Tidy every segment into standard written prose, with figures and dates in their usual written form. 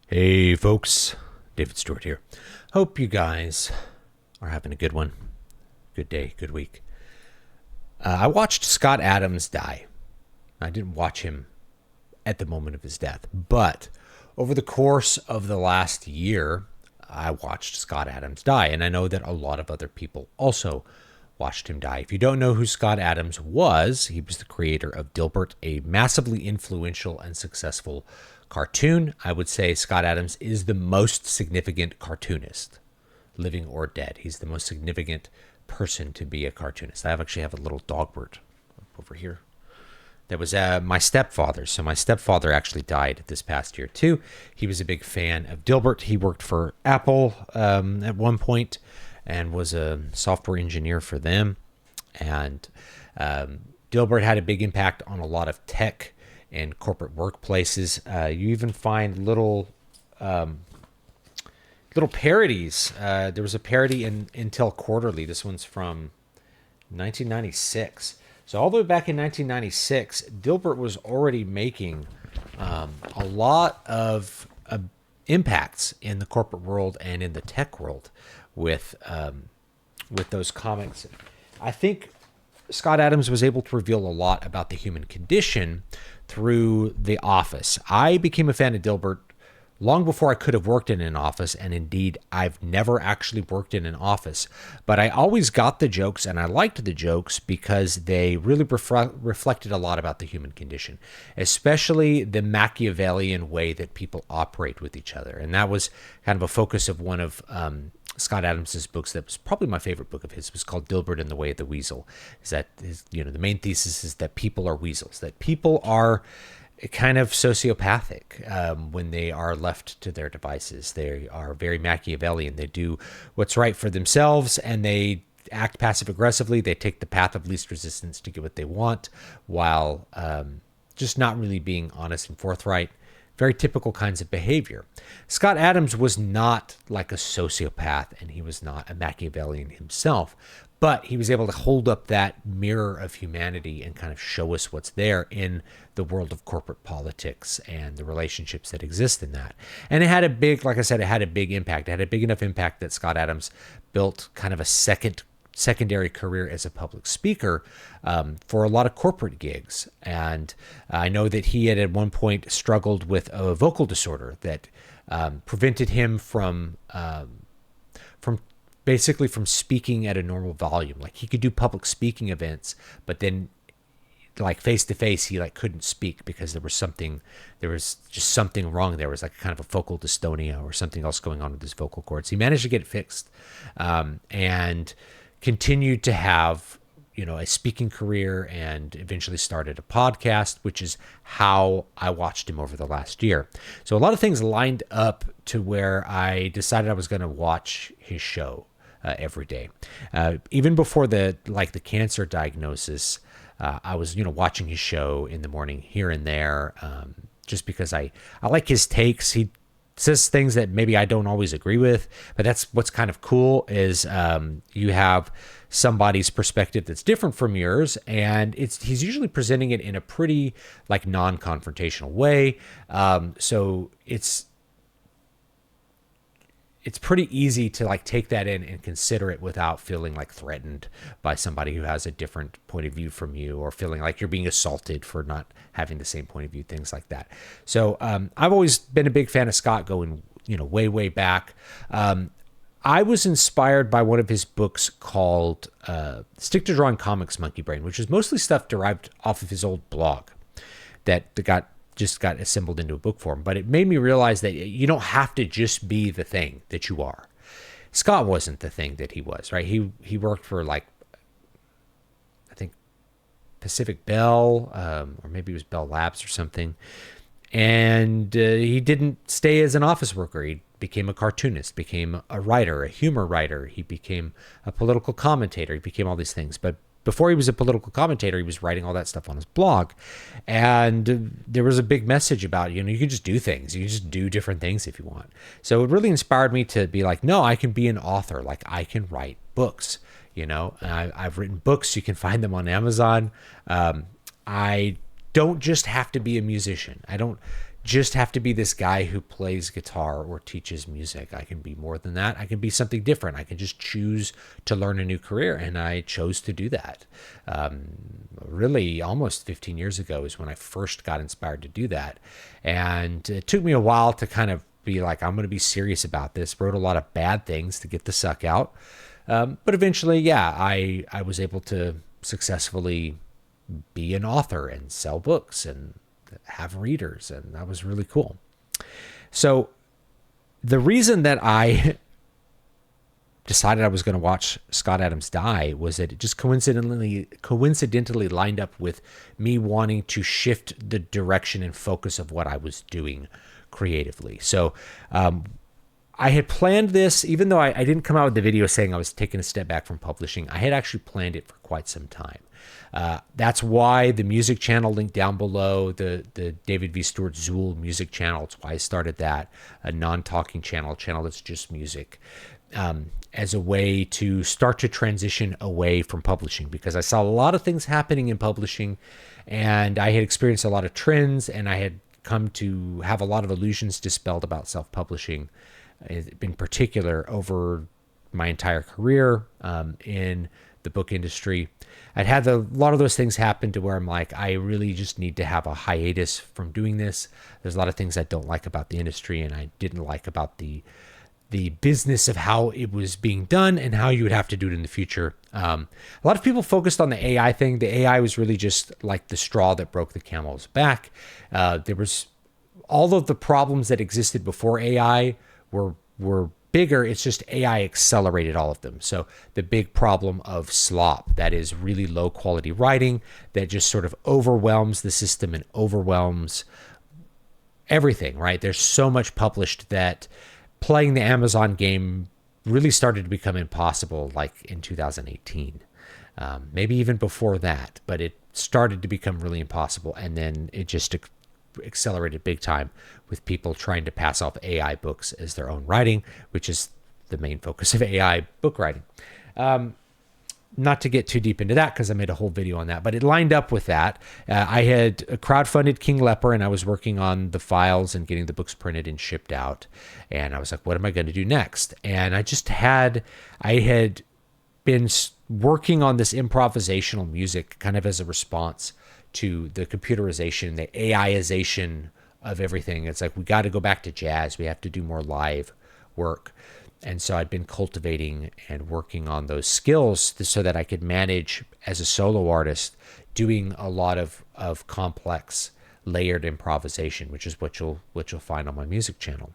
Hey folks, David Stewart here. Hope you guys are having a good one. Good day, good week. I watched Scott Adams die. I didn't watch him at the moment of his death, but over the course of the last year, I watched Scott Adams die, and I know that a lot of other people also watched him die. If you don't know who Scott Adams was, he was the creator of Dilbert, a massively influential and successful cartoon. I would say Scott Adams is the most significant cartoonist, living or dead. He's the most significant person to be a cartoonist. I actually have a little dogbert over here. That was my stepfather. So my stepfather actually died this past year too. He was a big fan of Dilbert. He worked for Apple at one point and was a software engineer for them. And Dilbert had a big impact on a lot of tech and corporate workplaces. You even find little parodies. There was a parody in Intel Quarterly. This one's from 1996. So all the way back in 1996, Dilbert was already making a lot of impacts in the corporate world and in the tech world with those comics. I think Scott Adams was able to reveal a lot about the human condition through The Office. I became a fan of Dilbert long before I could have worked in an office, and indeed, I've never actually worked in an office. But I always got the jokes, and I liked the jokes because they really reflected a lot about the human condition, especially the Machiavellian way that people operate with each other. And that was kind of a focus of one of Scott Adams's books that was probably my favorite book of his. It was called Dilbert and the Way of the Weasel. Is that the main thesis is that people are weasels, that people are kind of sociopathic when they are left to their devices. They are very Machiavellian. They do what's right for themselves, and they act passive aggressively. They take the path of least resistance to get what they want, while just not really being honest and forthright. Very typical kinds of behavior. Scott Adams was not like a sociopath, and he was not a Machiavellian himself, but he was able to hold up that mirror of humanity and kind of show us what's there in the world of corporate politics and the relationships that exist in that. And it had a big, like I said, it had a big impact. It had a big enough impact that Scott Adams built kind of a secondary career as a public speaker for a lot of corporate gigs. And I know that he had at one point struggled with a vocal disorder that prevented him from basically from speaking at a normal volume. Like he could do public speaking events, but then like face to face, he like couldn't speak because there was just something wrong. There was like kind of a focal dystonia or something else going on with his vocal cords. He managed to get it fixed and continued to have a speaking career, and eventually started a podcast, which is how I watched him over the last year. So a lot of things lined up to where I decided I was going to watch his show every day. Even before the cancer diagnosis, I was watching his show in the morning here and there, just because I like his takes. He says things that maybe I don't always agree with, but that's what's kind of cool is you have somebody's perspective that's different from yours, and he's usually presenting it in a pretty like non-confrontational way. So it's pretty easy to like take that in and consider it without feeling like threatened by somebody who has a different point of view from you, or feeling like you're being assaulted for not having the same point of view, things like that. So I've always been a big fan of Scott, going way back. I was inspired by one of his books called Stick to Drawing Comics, Monkey Brain, which is mostly stuff derived off of his old blog that got assembled into a book form. But it made me realize that you don't have to just be the thing that you are. Scott wasn't the thing that he was, right? He worked for like, I think Pacific Bell, or maybe it was Bell Labs or something. And he didn't stay as an office worker. He became a cartoonist, became a writer, a humor writer. He became a political commentator. He became all these things. But before he was a political commentator, he was writing all that stuff on his blog. And there was a big message about, you can just do things. You can just do different things if you want. So it really inspired me to be like, no, I can be an author. Like I can write books, I've written books. You can find them on Amazon. I don't just have to be a musician. I don't just have to be this guy who plays guitar or teaches music. I can be more than that. I can be something different. I can just choose to learn a new career, and I chose to do that. Really, almost 15 years ago is when I first got inspired to do that, and it took me a while to kind of be like, I'm going to be serious about this. Wrote a lot of bad things to get the suck out, but eventually, yeah, I was able to successfully be an author and sell books and have readers, and that was really cool. So the reason that I decided I was going to watch Scott Adams die was that it just coincidentally lined up with me wanting to shift the direction and focus of what I was doing creatively. So I had planned this, even though I didn't come out with the video saying I was taking a step back from publishing. I had actually planned it for quite some time. That's why the music channel linked down below, the David V. Stewart Zool music channel. It's why I started that, a non-talking channel, a channel that's just music, as a way to start to transition away from publishing, because I saw a lot of things happening in publishing, and I had experienced a lot of trends, and I had come to have a lot of illusions dispelled about self-publishing, in particular over my entire career in the book industry. I'd had a lot of those things happen to where I'm like, I really just need to have a hiatus from doing this. There's a lot of things I don't like about the industry, and I didn't like about the business of how it was being done and how you would have to do it in the future. A lot of people focused on the AI thing. The AI was really just like the straw that broke the camel's back. There was all of the problems that existed before AI were bigger. It's just AI accelerated all of them. So the big problem of slop, that is really low quality writing that just sort of overwhelms the system and overwhelms everything, right? There's so much published that playing the Amazon game really started to become impossible like in 2018. Maybe even before that, but it started to become really impossible. And then it just accelerated big time with people trying to pass off AI books as their own writing, which is the main focus of AI book writing. Not to get too deep into that because I made a whole video on that, but it lined up with that. I had crowdfunded King Leper, and I was working on the files and getting the books printed and shipped out. And I was like, what am I going to do next? And I had been working on this improvisational music kind of as a response to the computerization, the AIization of everything. It's like, we got to go back to jazz. We have to do more live work. And so I'd been cultivating and working on those skills so that I could manage as a solo artist doing a lot of complex layered improvisation, which is what you'll find on my music channel.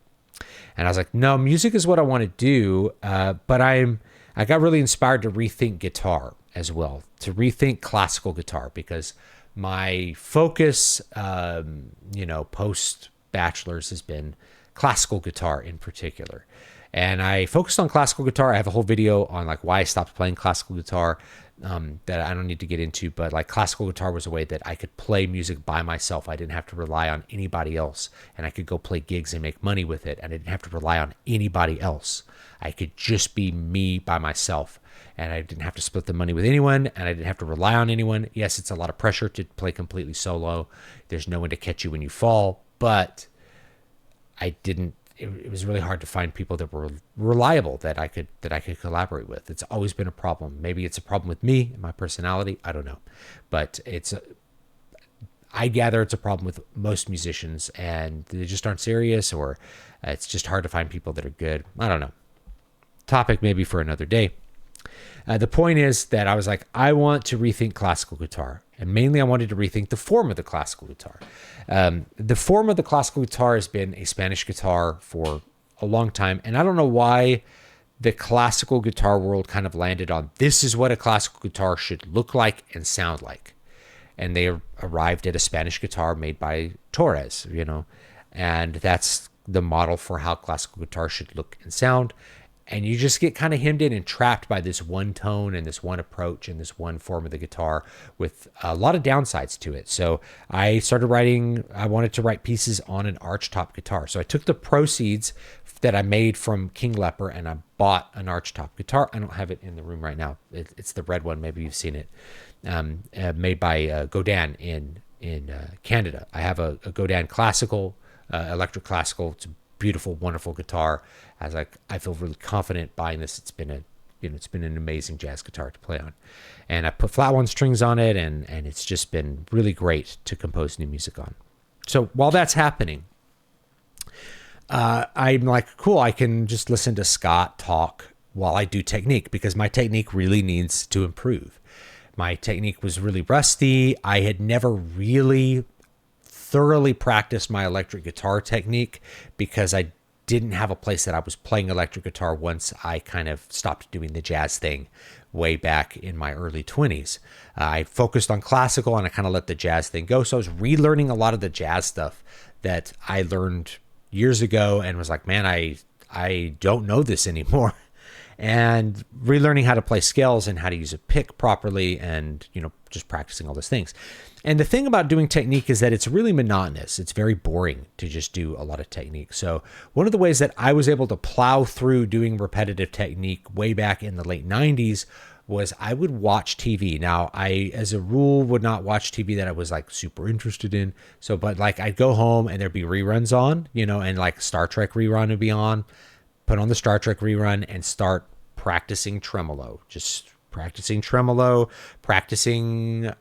And I was like, no, music is what I want to do. But I got really inspired to rethink guitar as well, to rethink classical guitar, because my focus, post bachelor's has been classical guitar in particular. And I focused on classical guitar. I have a whole video on like why I stopped playing classical guitar that I don't need to get into, but like classical guitar was a way that I could play music by myself. I didn't have to rely on anybody else, and I could go play gigs and make money with it. And I didn't have to rely on anybody else. I could just be me by myself, and I didn't have to split the money with anyone, and I didn't have to rely on anyone. Yes, it's a lot of pressure to play completely solo. There's no one to catch you when you fall, but it was really hard to find people that were reliable that I could collaborate with. It's always been a problem. Maybe it's a problem with me and my personality. I don't know, but I gather it's a problem with most musicians, and they just aren't serious, or it's just hard to find people that are good. I don't know. Topic maybe for another day. The point is that I was like, I want to rethink classical guitar. And mainly I wanted to rethink the form of the classical guitar. The form of the classical guitar has been a Spanish guitar for a long time. And I don't know why the classical guitar world kind of landed on, this is what a classical guitar should look like and sound like. And they arrived at a Spanish guitar made by Torres, and that's the model for how classical guitar should look and sound. And you just get kind of hemmed in and trapped by this one tone and this one approach and this one form of the guitar with a lot of downsides to it. So I wanted to write pieces on an archtop guitar. So I took the proceeds that I made from King Leper and I bought an archtop guitar. I don't have it in the room right now. It's the red one. Maybe you've seen it. Made by Godin in Canada. I have a Godin classical electric classical. It's a beautiful, wonderful guitar. I feel really confident buying this. It's been an amazing jazz guitar to play on, and I put flat one strings on it, and it's just been really great to compose new music on. So while that's happening, I'm like, cool, I can just listen to Scott talk while I do technique, because my technique really needs to improve. My technique was really rusty. I had never really thoroughly practiced my electric guitar technique because I didn't have a place that I was playing electric guitar once I kind of stopped doing the jazz thing way back in my early 20s. I focused on classical and I kind of let the jazz thing go. So I was relearning a lot of the jazz stuff that I learned years ago and was like, man, I don't know this anymore. And relearning how to play scales and how to use a pick properly, and just practicing all those things. And the thing about doing technique is that it's really monotonous. It's very boring to just do a lot of technique. So one of the ways that I was able to plow through doing repetitive technique way back in the late 90s was I would watch TV. Now, I, as a rule, would not watch TV that I was like super interested in. So, but like I'd go home and there'd be reruns on, and like Star Trek rerun would be on, put on the Star Trek rerun and start practicing tremolo, just practicing tremolo, practicing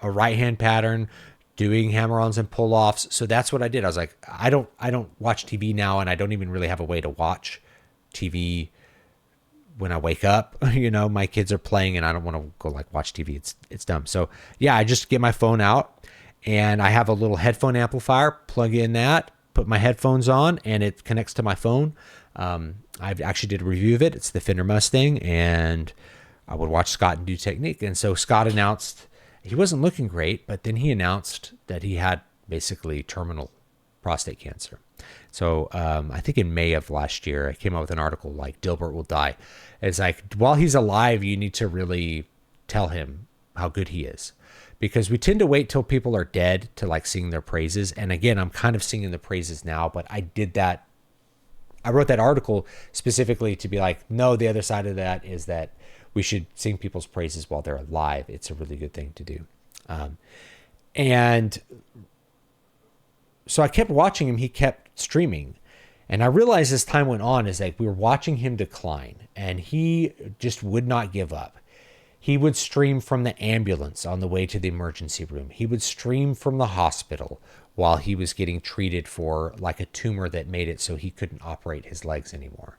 a right hand pattern, doing hammer-ons and pull-offs. So that's what I did. I was like, I don't watch TV now, and I don't even really have a way to watch TV when I wake up. My kids are playing and I don't want to go like watch TV. It's dumb. So yeah, I just get my phone out and I have a little headphone amplifier, plug in that, put my headphones on, and it connects to my phone. I've actually did a review of it. It's the Fender Mustang, and I would watch Scott and do technique. And so Scott announced he wasn't looking great, but then he announced that he had basically terminal prostate cancer. So I think in May of last year, I came out with an article like Dilbert will die. It's like, while he's alive, you need to really tell him how good he is, because we tend to wait till people are dead to like sing their praises. And again, I'm kind of singing the praises now, but I wrote that article specifically to be like, no, the other side of that is that we should sing people's praises while they're alive. It's a really good thing to do. And so I kept watching him. He kept streaming. And I realized as time went on is like we were watching him decline, and he just would not give up. He would stream from the ambulance on the way to the emergency room. He would stream from the hospital while he was getting treated for like a tumor that made it so he couldn't operate his legs anymore.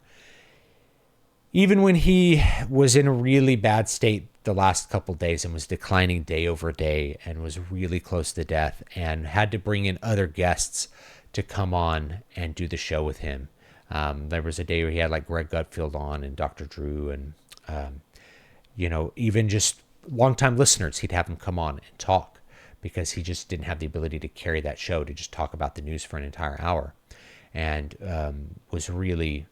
Even when he was in a really bad state the last couple of days and was declining day over day and was really close to death and had to bring in other guests to come on and do the show with him. There was a day where he had like Greg Gutfield on and Dr. Drew and, even just longtime listeners, he'd have him come on and talk because he just didn't have the ability to carry that show to just talk about the news for an entire hour, and was really,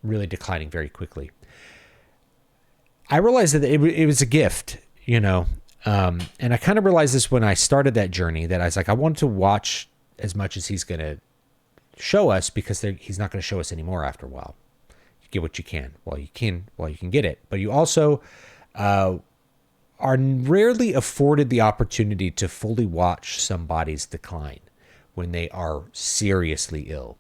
really declining very quickly. I realized that it was a gift, and I kind of realized this when I started that journey, that I was like, I wanted to watch as much as he's going to show us, because he's not going to show us anymore after a while. You get what you can while you can get it. But you also are rarely afforded the opportunity to fully watch somebody's decline when they are seriously ill.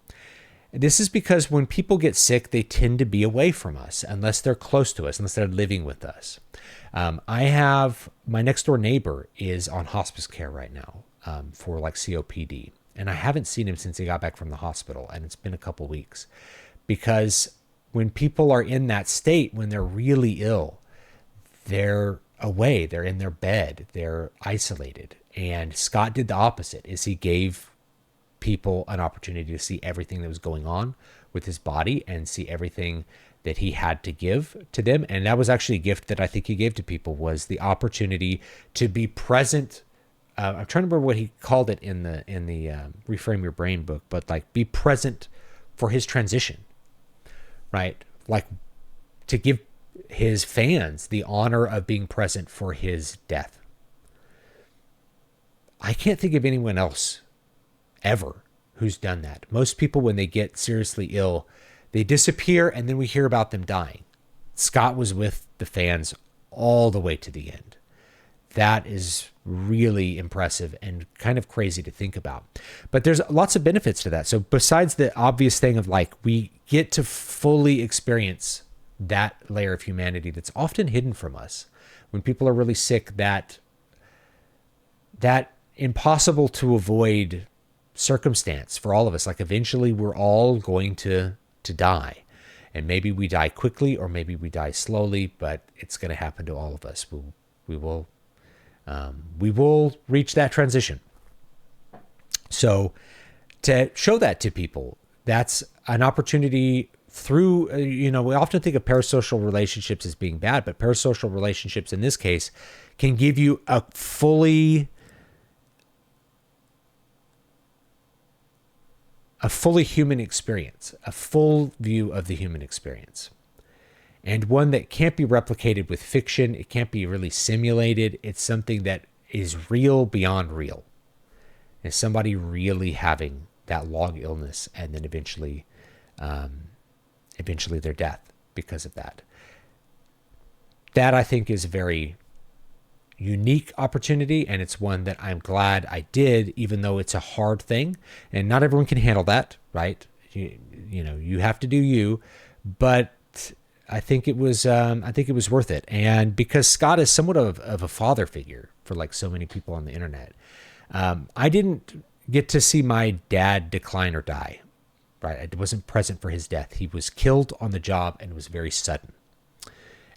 This is because when people get sick, they tend to be away from us unless they're close to us, unless they're living with us. I have my next door neighbor is on hospice care right now for like COPD. And I haven't seen him since he got back from the hospital. And it's been a couple weeks, because when people are in that state, when they're really ill, they're away, they're in their bed, they're isolated. And Scott did the opposite, is he gave people an opportunity to see everything that was going on with his body and see everything that he had to give to them. And that was actually a gift that I think he gave to people, was the opportunity to be present. I'm trying to remember what he called it in the Reframe Your Brain book, but like be present for his transition, right? Like to give his fans the honor of being present for his death. I can't think of anyone else ever who's done that. Most people, when they get seriously ill, they disappear and then we hear about them dying. Scott was with the fans all the way to the end. that is really impressive and kind of crazy to think about. But there's lots of benefits to that. So besides the obvious thing of like, we get to fully experience that layer of humanity that's often hidden from us. When people are really sick, that impossible to avoid circumstance for all of us, like eventually we're all going to die. And maybe we die quickly or maybe we die slowly, but it's going to happen to all of us. We will reach that transition. So to show that to people, that's an opportunity through, we often think of parasocial relationships as being bad, but parasocial relationships in this case can give you a fully human experience, a full view of the human experience. And one that can't be replicated with fiction. It can't be really simulated. It's something that is real beyond real. It's somebody really having that long illness and then eventually their death because of that. That I think is a very unique opportunity, and it's one that I'm glad I did, even though it's a hard thing and not everyone can handle that, right? You have to do you, but I think it was worth it. And because Scott is somewhat of a father figure for like so many people on the internet, I didn't get to see my dad decline or die, right? I wasn't present for his death. He was killed on the job and it was very sudden.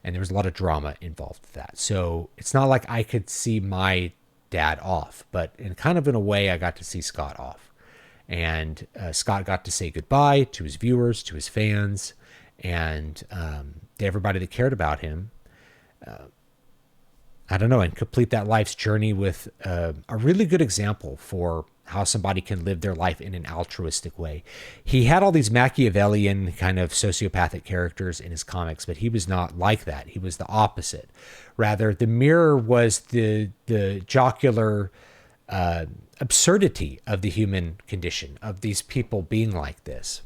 And there was a lot of drama involved with that. So it's not like I could see my dad off, but in a way, I got to see Scott off. And Scott got to say goodbye to his viewers, to his fans, and to everybody that cared about him. And complete that life's journey with a really good example for how somebody can live their life in an altruistic way. He had all these Machiavellian kind of sociopathic characters in his comics, but he was not like that. He was the opposite. Rather, the mirror was the jocular absurdity of the human condition, of these people being like this.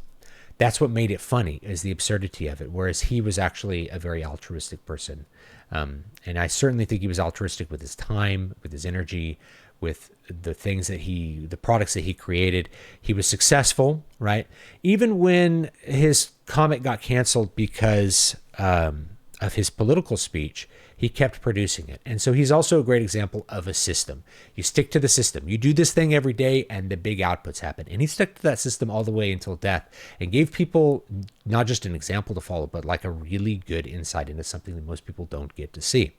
That's what made it funny, is the absurdity of it, whereas he was actually a very altruistic person. And I certainly think he was altruistic with his time, with his energy, with the things the products that he created. He was successful, right? Even when his comic got canceled because of his political speech, he kept producing it. And so he's also a great example of a system. You stick to the system. You do this thing every day and the big outputs happen. And he stuck to that system all the way until death and gave people not just an example to follow, but like a really good insight into something that most people don't get to see.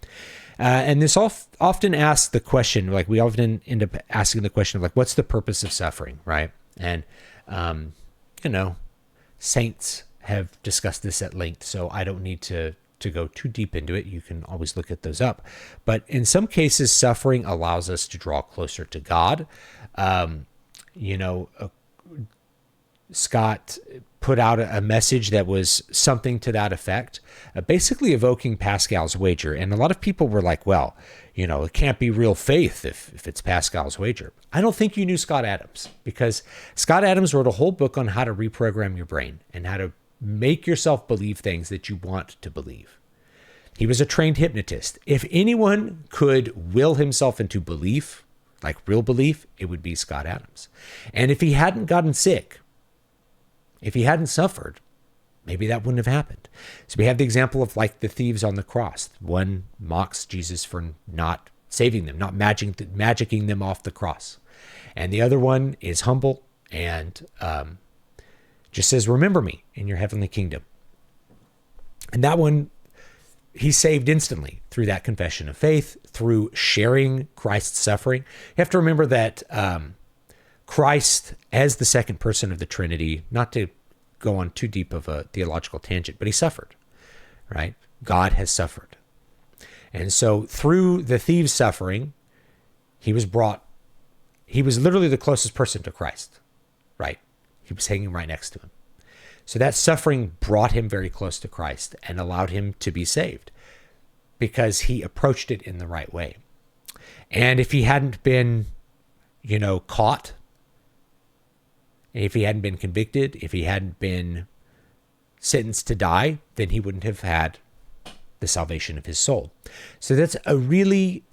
And this often asks the question, like we often end up asking the question of like, what's the purpose of suffering, right? And, saints have discussed this at length, so I don't need to go too deep into it. You can always look at those up. But in some cases, suffering allows us to draw closer to God. Scott put out a message that was something to that effect, basically evoking Pascal's wager. And a lot of people were like, well, it can't be real faith if it's Pascal's wager. I don't think you knew Scott Adams, because Scott Adams wrote a whole book on how to reprogram your brain and how to make yourself believe things that you want to believe. He was a trained hypnotist. If anyone could will himself into belief, like real belief, it would be Scott Adams. And if he hadn't gotten sick, if he hadn't suffered, maybe that wouldn't have happened. So we have the example of like the thieves on the cross. One mocks Jesus for not saving them, not magicking them off the cross. And the other one is humble and just says, remember me in your heavenly kingdom. And that one, he's saved instantly through that confession of faith, through sharing Christ's suffering. You have to remember that Christ, as the second person of the Trinity, not to go on too deep of a theological tangent, but he suffered, right? God has suffered. And so through the thief's suffering, he was literally the closest person to Christ, right? He was hanging right next to him. So that suffering brought him very close to Christ and allowed him to be saved because he approached it in the right way. And if he hadn't been, caught, if he hadn't been convicted, if he hadn't been sentenced to die, then he wouldn't have had the salvation of his soul. So that's a really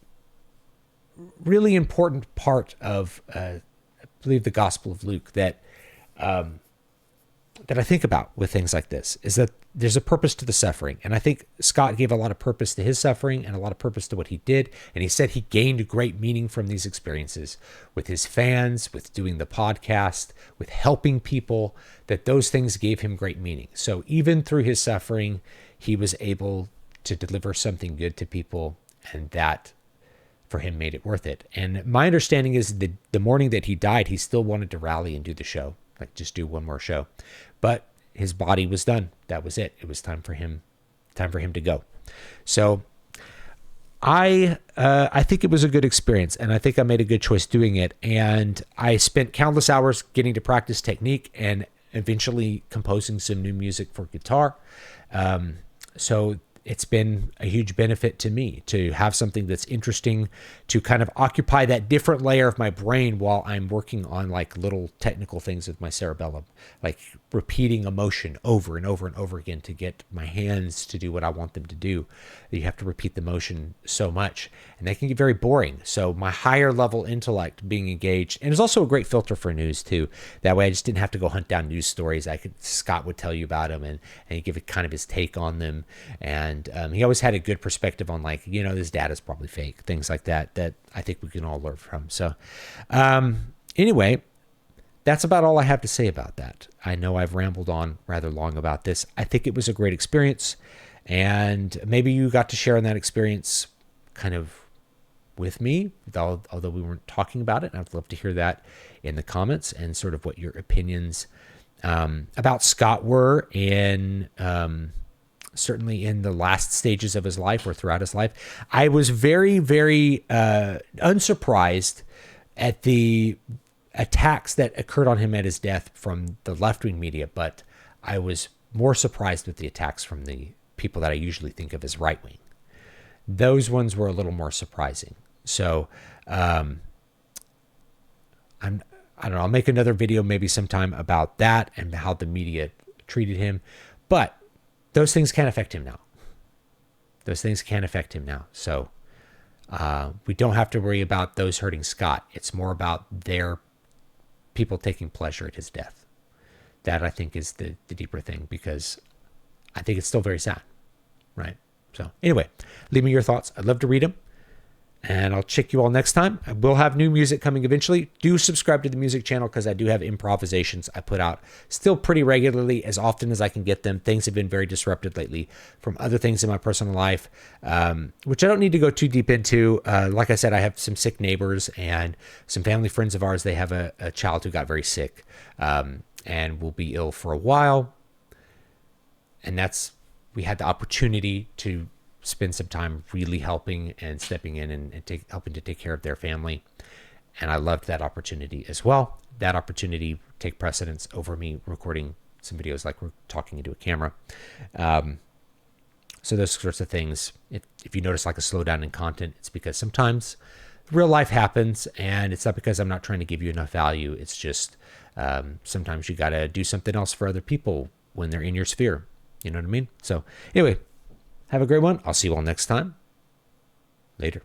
really important part of, I believe, the Gospel of Luke that I think about with things like this is that there's a purpose to the suffering. And I think Scott gave a lot of purpose to his suffering and a lot of purpose to what he did. And he said he gained great meaning from these experiences with his fans, with doing the podcast, with helping people, that those things gave him great meaning. So even through his suffering, he was able to deliver something good to people, and that for him made it worth it. And my understanding is that the morning that he died, he still wanted to rally and do the show, like just do one more show. But his body was done. That was it. It was time for him to go. So I think it was a good experience, and I think I made a good choice doing it. And I spent countless hours getting to practice technique and eventually composing some new music for guitar. So it's been a huge benefit to me to have something that's interesting, to kind of occupy that different layer of my brain while I'm working on like little technical things with my cerebellum, like repeating a motion over and over and over again to get my hands to do what I want them to do. You have to repeat the motion so much, and they can get very boring. So my higher level intellect being engaged, and it's also a great filter for news too. That way I just didn't have to go hunt down news stories. Scott would tell you about them and he'd give it kind of his take on them. And he always had a good perspective on, like, this data is probably fake, things like that I think we can all learn from. So anyway, that's about all I have to say about that. I know I've rambled on rather long about this. I think it was a great experience, and maybe you got to share in that experience kind of with me, although we weren't talking about it. I'd love to hear that in the comments and sort of what your opinions about Scott were in certainly in the last stages of his life or throughout his life. I was very, very unsurprised at the attacks that occurred on him at his death from the left-wing media, but I was more surprised with the attacks from the people that I usually think of as right-wing. Those ones were a little more surprising. So I don't know, I'll make another video maybe sometime about that and how the media treated him. But those things can affect him now. So we don't have to worry about those hurting Scott. It's more about their people taking pleasure at his death. That, I think, is the deeper thing, because I think it's still very sad, right? So anyway, leave me your thoughts. I'd love to read them. And I'll check you all next time. I will have new music coming eventually. Do subscribe to the music channel, because I do have improvisations I put out still pretty regularly, as often as I can get them. Things have been very disrupted lately from other things in my personal life, which I don't need to go too deep into. Like I said, I have some sick neighbors and some family friends of ours. They have a child who got very sick and will be ill for a while. And we had the opportunity to spend some time really helping and stepping in and helping to take care of their family. And I loved that opportunity as well. That opportunity take precedence over me recording some videos like we're talking into a camera. So those sorts of things, if you notice like a slowdown in content, it's because sometimes real life happens, and it's not because I'm not trying to give you enough value. It's just sometimes you got to do something else for other people when they're in your sphere. You know what I mean? So anyway, have a great one. I'll see you all next time. Later.